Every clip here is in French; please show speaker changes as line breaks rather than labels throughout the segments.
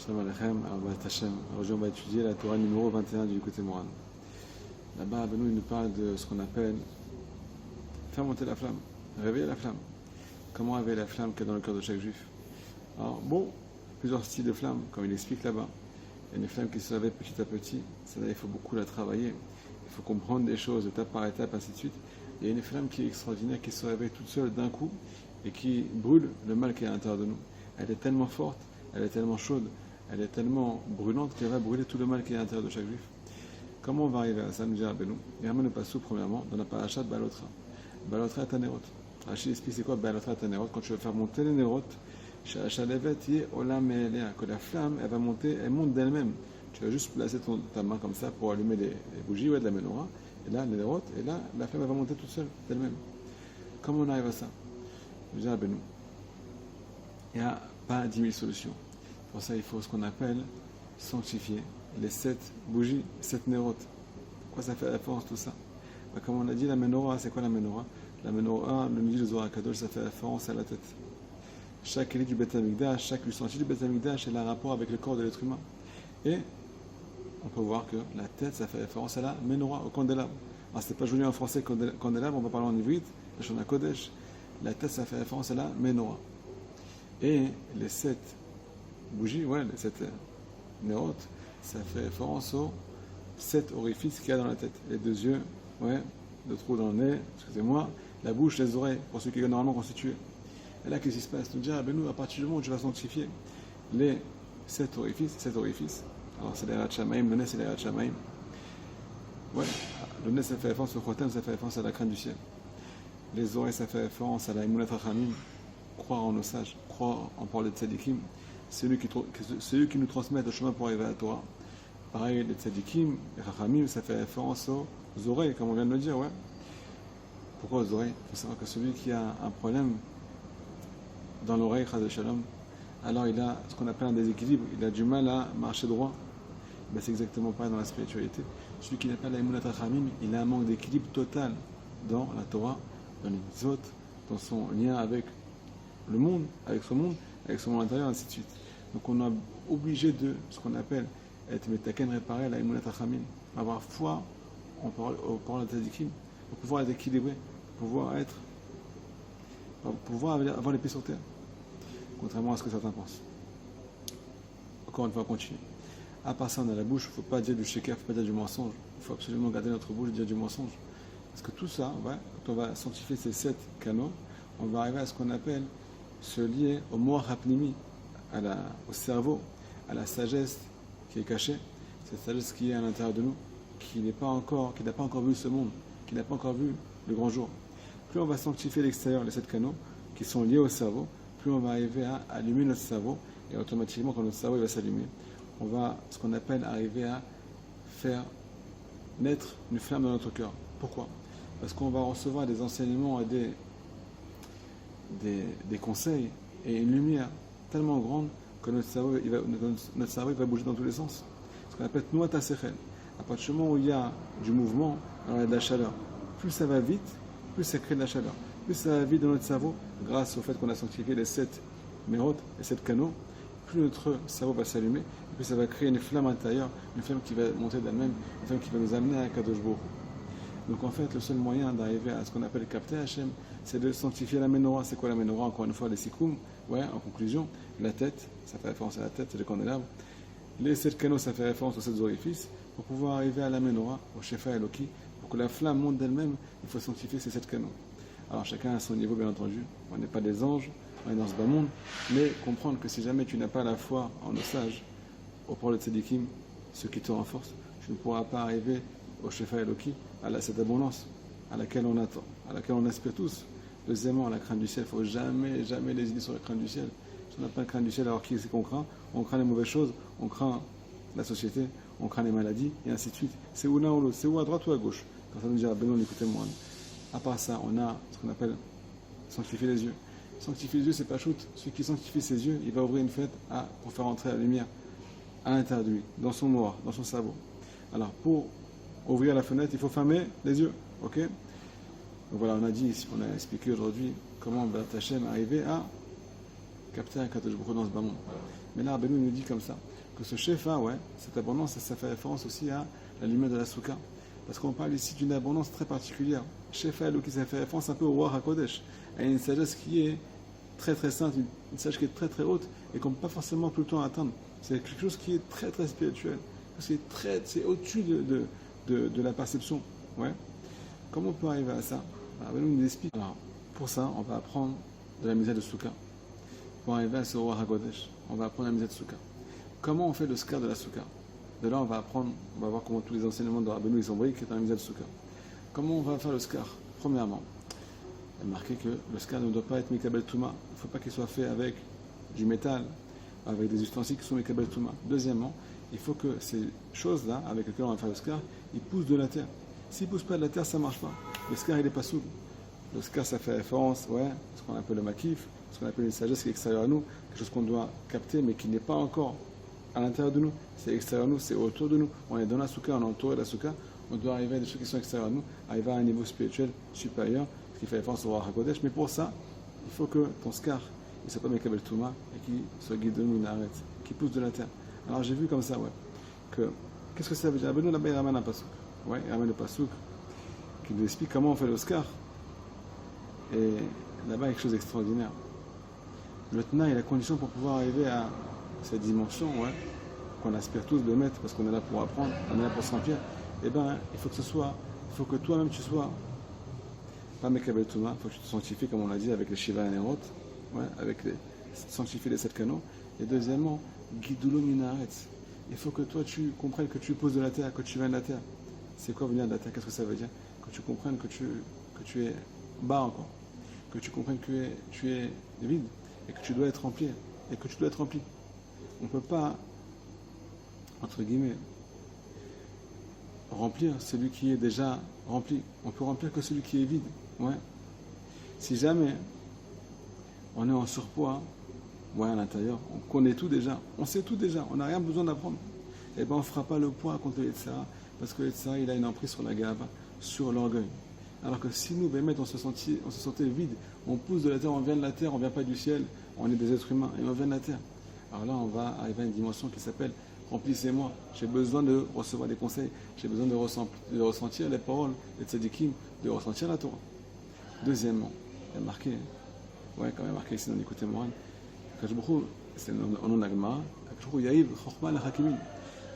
Shalom Aleichem, Arbat Hashem. Aujourd'hui, on va étudier la Torah numéro 21 du Likutei Moharan. Là-bas, Benoît nous parle de ce qu'on appelle faire monter la flamme, réveiller la flamme. Comment réveiller la flamme qu'il y a dans le cœur de chaque juif? Alors, bon, plusieurs styles de flammes, comme il explique là-bas. Il y a une flamme qui se réveille petit à petit. C'est-à-dire il faut beaucoup la travailler. Il faut comprendre des choses étape par étape, ainsi de suite. Il y a une flamme qui est extraordinaire, qui se réveille toute seule d'un coup et qui brûle le mal qui est à l'intérieur de nous. Elle est tellement forte, elle est tellement chaude, elle est tellement brûlante qu'elle va brûler tout le mal qui est à l'intérieur de chaque juif. Comment on va arriver à ça, nous dit Rabbeinu? Il ramène le passou premièrement dans la paracha de Balotra. Balotra et Tanerot. Rachid explique c'est quoi Balotra et Tanerot. Quand tu veux faire monter les Nerot, que la flamme, elle va monter, elle monte d'elle-même. Tu vas juste placer ta main comme ça pour allumer les bougies de la menorah. Et là, les Nerot, et là, la flamme elle va monter toute seule d'elle-même. Comment on arrive à ça? Nous dit Rabbeinu. Il n'y a pas 10 000 solutions. Pour ça, il faut ce qu'on appelle sanctifier les 7 bougies, 7 nérotes. Pourquoi ça fait la référence tout ça? Comme on a dit, la menorah, c'est quoi la menorah? La menorah, le midi, le Zohar Kadosh, ça fait référence à la tête. Chaque élite du Beth Amikdash, chaque ustensile du Beth Amikdash, elle a un rapport avec le corps de l'être humain. Et on peut voir que la tête, ça fait référence à la menorah, au candélabre. Alors, c'est pas joli en français, candélabre, on va parler en ivrite, la Shona Kodesh. La tête, ça fait référence à la menorah. Et les 7 bougies, les 7 nérotes, ça fait référence aux 7 orifices qu'il y a dans la tête. Les 2 yeux, 2 trous dans le nez, excusez-moi, la bouche, les oreilles, pour ceux qui sont normalement constitués. Et là, qu'est-ce qui se passe? Nous dit, nous, à partir du moment où tu vas sanctifier les 7 orifices, alors c'est les Ratchamaim, le nez c'est les Ratchamaim. Le nez ça fait référence au Khotem, ça fait référence à la crainte du ciel. Les oreilles, ça fait référence à la Emunat Rachamim, croire en nos sages, croire en parole de Tzadikim, c'est eux qui nous transmettent le chemin pour arriver à la Torah. Pareil, les Tzadikim, les Rachamim, ça fait référence aux oreilles, comme on vient de le dire, Pourquoi aux oreilles? Il faut savoir que celui qui a un problème dans l'oreille, Chaz Shalom, alors il a ce qu'on appelle un déséquilibre, il a du mal à marcher droit. C'est exactement pareil dans la spiritualité. Celui qui n'a pas la Emunat Rachamim, il a un manque d'équilibre total dans la Torah, dans les mitzvot, dans son lien avec le monde, avec son monde intérieur, ainsi de suite. Donc on est obligé de ce qu'on appelle être metaken, réparer la Emunat Rachamim, avoir foi aux paroles de Tzadikim, pour pouvoir être équilibré, pour pouvoir avoir les pieds sur terre, contrairement à ce que certains pensent. Encore une fois, on continue. À part ça, on a la bouche, il ne faut pas dire du sheker, il ne faut pas dire du mensonge. Il faut absolument garder notre bouche et dire du mensonge. Parce que tout ça, quand on va sanctifier ces 7 canaux, on va arriver à ce qu'on appelle se lier au moach hapnimi, au cerveau, à la sagesse qui est cachée, cette sagesse qui est à l'intérieur de nous, qui n'a pas encore vu ce monde, qui n'a pas encore vu le grand jour. Plus on va sanctifier l'extérieur, les 7 canaux, qui sont liés au cerveau, plus on va arriver à allumer notre cerveau, et automatiquement, quand notre cerveau va s'allumer, on va, ce qu'on appelle, arriver à faire naître une flamme dans notre cœur. Pourquoi? Parce qu'on va recevoir des enseignements et des conseils et une lumière tellement grande que notre cerveau va bouger dans tous les sens. Ce qu'on appelle Tnuat HaSechel. À partir du moment où il y a du mouvement, alors il y a de la chaleur. Plus ça va vite, plus ça crée de la chaleur. Plus ça va vite dans notre cerveau, grâce au fait qu'on a sanctifié les 7 mérotes, les 7 canaux, plus notre cerveau va s'allumer, et puis ça va créer une flamme intérieure, une flamme qui va monter d'elle-même, une flamme qui va nous amener à Kadosh Baruch Hu. Donc en fait, le seul moyen d'arriver à ce qu'on appelle capter Hachem, c'est de sanctifier la menorah. C'est quoi la menorah? Encore une fois, les sikoum. En conclusion, la tête, ça fait référence à la tête, c'est le candélabre. Les 7 canaux, ça fait référence aux 7 orifices. Pour pouvoir arriver à la menorah, au Shefa Eloki, pour que la flamme monte d'elle-même, il faut sanctifier ces 7 canaux. Alors chacun à son niveau, bien entendu. On n'est pas des anges, on est dans ce bas monde. Mais comprendre que si jamais tu n'as pas la foi en nos sages, au parole de Tzadikim, ceux qui te renforcent, tu ne pourras pas arriver au Shefa Eloki, à cette abondance à laquelle on attend, à laquelle on aspire tous. Deuxièmement, la crainte du ciel, il ne faut jamais lésiner sur la crainte du ciel. Si on n'a pas la crainte du ciel, alors qui c'est qu'on craint? On craint les mauvaises choses, on craint la société, on craint les maladies, et ainsi de suite. C'est où l'un ou l'autre, c'est où à droite ou à gauche. Quand ça nous dit, Benoît, écoutez-moi. À part ça, on a ce qu'on appelle sanctifier les yeux. Sanctifier les yeux, c'est pas shoot. Celui qui sanctifie ses yeux, il va ouvrir une fenêtre pour faire entrer la lumière à l'intérieur de lui, dans son noir, dans son cerveau. Alors, pour ouvrir la fenêtre, il faut fermer les yeux. Ok? Donc voilà, on a expliqué aujourd'hui comment B'at Hashem arriver à capter un Kadosh Baruch Hu dans ce bas monde. Mais là, Rabbeinu nous dit comme ça, que ce shefa, ouais, cette abondance, ça fait référence aussi à la lumière de la souka. Parce qu'on parle ici d'une abondance très particulière. Shefa Eloki, ça fait référence un peu au roi HaKodesh, à une sagesse qui est très très sainte, une sagesse qui est très très haute et qu'on ne peut pas forcément tout le temps atteindre. C'est quelque chose qui est très très spirituel. C'est au-dessus de la perception. Ouais. Comment on peut arriver à ça? Alors, nous explique. Alors, pour ça, on va apprendre de la misère de Souka. Pour arriver à ce roi HaKodesh, on va apprendre la misère de Souka. Comment on fait le skar de la Souka? De là, on va voir comment tous les enseignements de Rabbeinu ils sont briques dans la misère de Souka. Comment on va faire le skar? Premièrement, il est marqué que le skar ne doit pas être Mikabel Touma. Il ne faut pas qu'il soit fait avec du métal, avec des ustensiles qui sont Mikabel Touma. Deuxièmement, il faut que ces choses-là, avec lesquelles on va faire le skar, ils poussent de la terre. S'ils ne poussent pas de la terre, ça ne marche pas. Le skar, il n'est pas souple. Le skar, ça fait référence, ouais, ce qu'on appelle le makif, ce qu'on appelle une sagesse qui est extérieure à nous, quelque chose qu'on doit capter, mais qui n'est pas encore à l'intérieur de nous. C'est extérieur à nous, c'est autour de nous. On est dans la souka, on est entouré de la souka. On doit arriver à des choses qui sont extérieures à nous, arriver à un niveau spirituel supérieur, ce qui fait référence au roi HaKodesh. Mais pour ça, il faut que ton skar, il ne soit pas Mekabel Touma et qu'il soit guidé de nous, arrête, qu'il pousse de la terre. Alors j'ai vu comme ça, ouais, que qu'est-ce que ça veut dire? Ben nous, là-bas, il ramène un pasouk. Ouais, il ramène le pasouk qui nous explique comment on fait le skar. Et là-bas, il y a quelque chose d'extraordinaire. Le Tna est la condition pour pouvoir arriver à cette dimension, ouais, qu'on aspire tous de mettre, parce qu'on est là pour apprendre, on est là pour se remplir. Eh bien, il faut que toi-même tu sois pas Mekabel Touma, il faut que tu te sanctifies, comme on l'a dit, avec les Shiva et Nerot, ouais, avec sanctifier les 7 canaux. Et deuxièmement, Gidoulou Minaret. Il faut que toi tu comprennes que tu poses de la terre, que tu viens de la terre. C'est quoi venir de la terre? Qu'est-ce que ça veut dire? Que tu comprennes que tu es bas encore, que tu comprennes que tu es vide et que tu dois être rempli. Et que tu dois être rempli. On ne peut pas, entre guillemets, remplir celui qui est déjà rempli. On peut remplir que celui qui est vide. Ouais. Si jamais on est en surpoids, ouais, à l'intérieur, on connaît tout déjà, on sait tout déjà, on n'a rien besoin d'apprendre. Eh bien, on ne fera pas le poids contre le Yetzirah, parce que le Yetzirah, il a une emprise sur la gava, sur l'orgueil. Alors que si nous, Bémet, on se sentait vide, on pousse de la terre, on vient de la terre, on ne vient pas du ciel, on est des êtres humains, et on vient de la terre. Alors là, on va arriver à une dimension qui s'appelle remplissez-moi. J'ai besoin de recevoir des conseils, j'ai besoin de ressentir les paroles, les tzadikim, de ressentir la Torah. Deuxièmement, il y a marqué, ouais, quand même marqué ici dans l'écouté moral, c'est en nom d'Agmara, Yahiv Chochma l'Hakimin.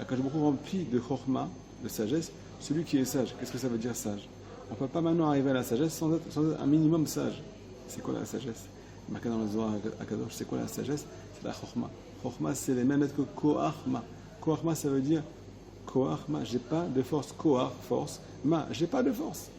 Akashboukou remplit de Chochma, de sagesse, celui qui est sage. Qu'est-ce que ça veut dire sage? On ne peut pas maintenant arriver à la sagesse sans être un minimum sage. C'est quoi la sagesse? Marqué dans le Zohar Akadosh, c'est quoi la sagesse? C'est la Chochma. Chochma, c'est les mêmes lettres que Koachma. Koachma, ça veut dire Koachma, j'ai pas de force. Koach, force. Ma, j'ai pas de force.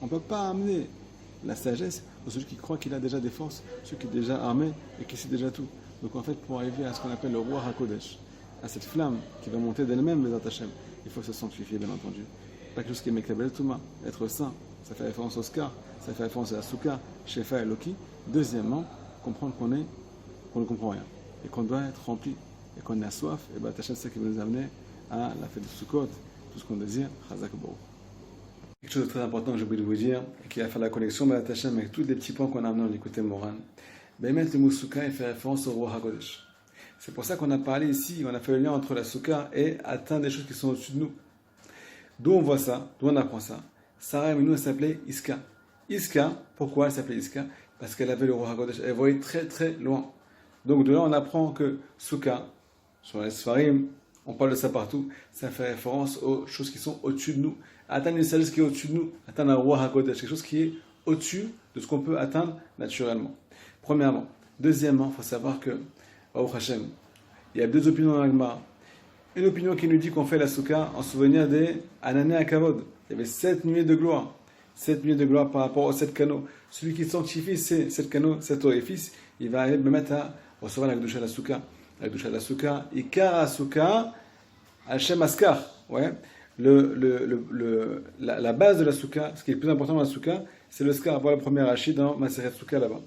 On ne peut pas amener la sagesse à celui qui croit qu'il a déjà des forces, celui qui est déjà armé et qui sait déjà tout. Donc en fait, pour arriver à ce qu'on appelle le roi HaKodesh, à cette flamme qui va monter d'elle-même, les Hashem, il faut se sanctifier, bien entendu. Pas quelque chose qui est Mekabel Touma, être saint, ça fait référence au Skar, ça fait référence à la Souka, Shefa et Loki. Deuxièmement, comprendre qu'on ne comprend rien et qu'on doit être rempli et qu'on a soif. Et bien, Hashem, c'est ça qui va nous amener à la fête de Sukkot, tout ce qu'on désire, Chazak Baruch. Quelque chose de très important que j'ai oublié de vous dire, et qui va faire la connexion avec tous les petits points qu'on a amenés dans l'écouté moral. Le mot Souka, il fait référence au roi HaKodesh. C'est pour ça qu'on a parlé ici, on a fait le lien entre la Souka et atteindre des choses qui sont au-dessus de nous. D'où on voit ça, d'où on apprend ça. Sarah Minou, elle s'appelait Iska. Iska, pourquoi elle s'appelait Iska? Parce qu'elle avait le roi HaKodesh, elle voyait très très loin. Donc de là, on apprend que Souka, sur les Sfarim, on parle de ça partout, ça fait référence aux choses qui sont au-dessus de nous. Atteindre une sagesse qui est au-dessus de nous, atteindre un roi HaKodesh, quelque chose qui est au-dessus de ce qu'on peut atteindre naturellement. Premièrement. Deuxièmement, il faut savoir que, Baruch Hashem, il y a deux opinions dans l'Agmara. Une opinion qui nous dit qu'on fait la Souka en souvenir des Anané à Kavod. Il y avait 7 nuées de gloire. 7 nuées de gloire par rapport aux 7 canaux. Celui qui sanctifie ces 7 canaux, cet orifice, il va me mettre à recevoir la Kedusha de la Souka. La Kedusha de la Souka, Ikar Souka, Hashem Askar. Ouais. La base de la Souka, ce qui est le plus important dans la Souka, c'est le Skar. Voilà le premier Rachid dans Maseret Souka là-bas.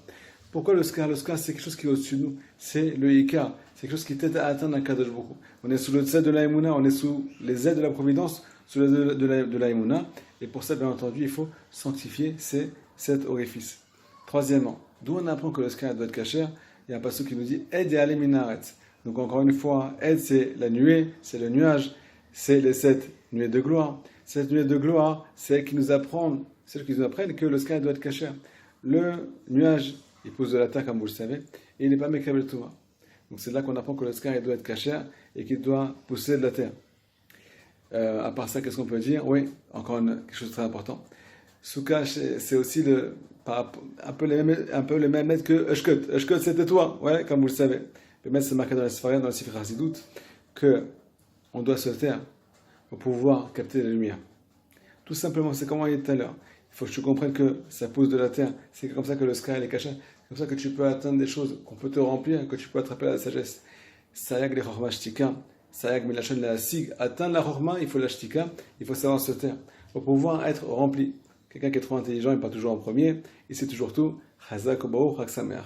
Pourquoi le Skar? Le Skar, c'est quelque chose qui est au-dessus de nous. C'est le Ikar. C'est quelque chose qui t'aide à atteindre un Kadosh Baruch Hu. On est sous le Z de l'Aïmouna, on est sous les aides de la Providence, sous les aides de l'Aïmouna. Et pour ça, bien entendu, il faut sanctifier cet orifice. Troisièmement, d'où on apprend que le Skar doit être cachère? il y a un passage qui nous dit Ed et Ale minaretz. Donc encore une fois, Ed c'est la nuée, c'est le nuage, c'est les 7 nuées de gloire. Cette nuée de gloire, c'est celles qui nous apprennent que le sky doit être caché. Le nuage, il pousse de la terre comme vous le savez, et il n'est pas Mekabel Tova. Donc c'est là qu'on apprend que le sky doit être caché et qu'il doit pousser de la terre. À part ça, qu'est-ce qu'on peut dire? Oui, encore quelque chose de très important. Souka, c'est aussi un peu les mêmes lettres que Eshkot. Eshkot, c'était toi, ouais, comme vous le savez. Mais c'est marqué dans la Sifra, dans le Sifra Hasidut, que on doit se taire pour pouvoir capter la lumière. Tout simplement, c'est comme on dit tout à l'heure. Il faut que tu comprennes que ça pousse de la terre. C'est comme ça que le sky est caché. C'est comme ça que tu peux atteindre des choses, qu'on peut te remplir, que tu peux attraper la sagesse. Sayag les chorma shtika. Sayag milachon la sig. Atteindre la chorma, il faut la shtika. Il faut savoir se taire. Pour pouvoir être rempli. Quelqu'un qui est trop intelligent, il part toujours en premier. Il sait toujours tout. Chazak ou baruch, chak sameach.